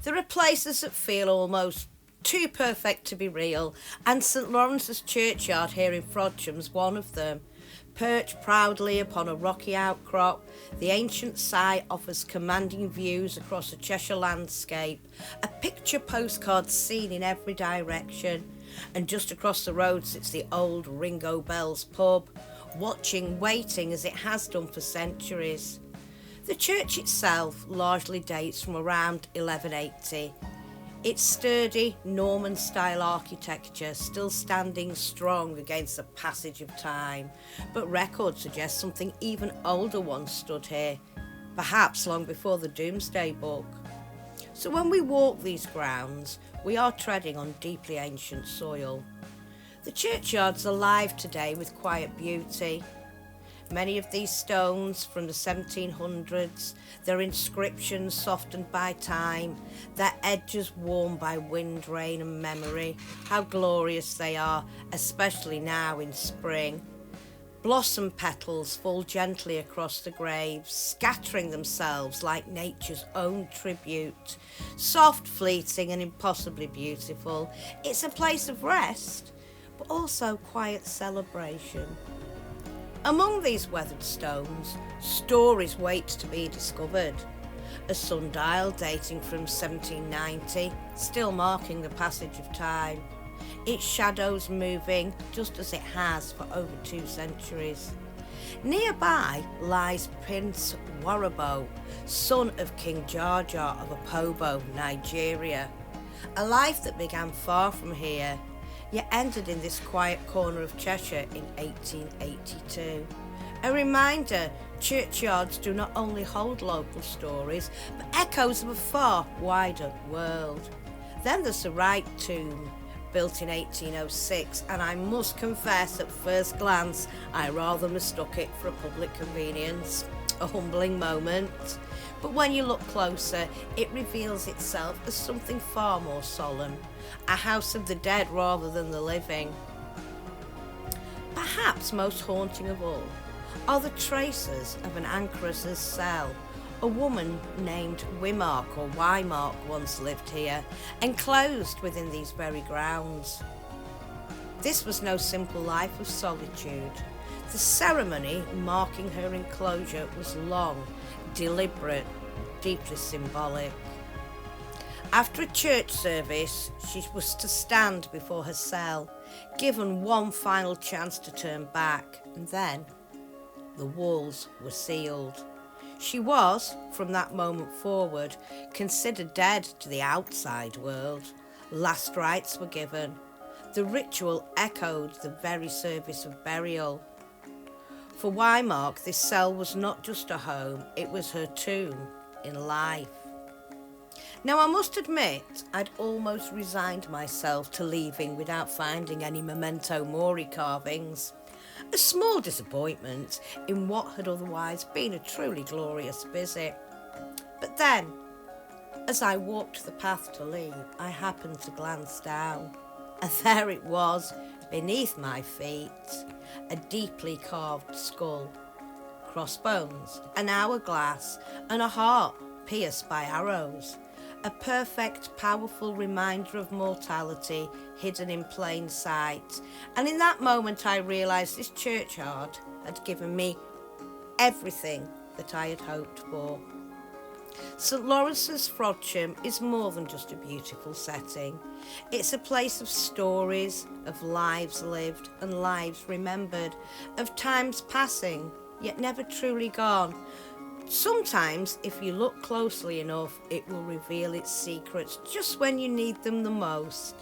There are places that feel almost too perfect to be real, and St Laurence's Churchyard here in Frodsham's one of them. Perched proudly upon a rocky outcrop, the ancient site offers commanding views across a Cheshire landscape, a picture postcard seen in every direction. And just across the road sits the old Ringo Bell's pub, watching, waiting as it has done for centuries. The church itself largely dates from around 1180. Its sturdy Norman-style architecture still standing strong against the passage of time, but records suggest something even older once stood here, perhaps long before the Domesday Book. So when we walk these grounds, we are treading on deeply ancient soil. The churchyard's alive today with quiet beauty. Many of these stones from the 1700s, their inscriptions softened by time, their edges worn by wind, rain and memory. How glorious they are, especially now in spring. Blossom petals fall gently across the graves, scattering themselves like nature's own tribute. Soft, fleeting and impossibly beautiful, it's a place of rest, but also quiet celebration. Among these weathered stones, stories wait to be discovered. A sundial dating from 1790, still marking the passage of time. Its shadows moving just as it has for over 2 centuries. Nearby lies Prince Warabo, son of King Jar Jar of Opobo, Nigeria. A life that began far from here, yet ended in this quiet corner of Cheshire in 1882. A reminder, churchyards do not only hold local stories, but echoes of a far wider world. Then there's the Wright tomb, built in 1806, and I must confess at first glance I rather mistook it for a public convenience. A humbling moment. But when you look closer, it reveals itself as something far more solemn, a house of the dead rather than the living. Perhaps most haunting of all are the traces of an anchoress's cell. A woman named Wimark or Wymark once lived here, enclosed within these very grounds. This was no simple life of solitude. The ceremony marking her enclosure was long, deliberate, deeply symbolic. After a church service, she was to stand before her cell, given one final chance to turn back, and then the walls were sealed. She was, from that moment forward, considered dead to the outside world. Last rites were given. The ritual echoed the very service of burial. For Wymark, this cell was not just a home, it was her tomb in life. Now, I must admit, I'd almost resigned myself to leaving without finding any memento mori carvings. A small disappointment in what had otherwise been a truly glorious visit. But then, as I walked the path to leave, I happened to glance down, and there it was, beneath my feet, a deeply carved skull, crossbones, an hourglass, and a heart pierced by arrows. A perfect, powerful reminder of mortality hidden in plain sight. And in that moment I realised this churchyard had given me everything that I had hoped for. St Laurence's Frodsham is more than just a beautiful setting. It's a place of stories, of lives lived and lives remembered, of times passing yet never truly gone. Sometimes, if you look closely enough, it will reveal its secrets just when you need them the most.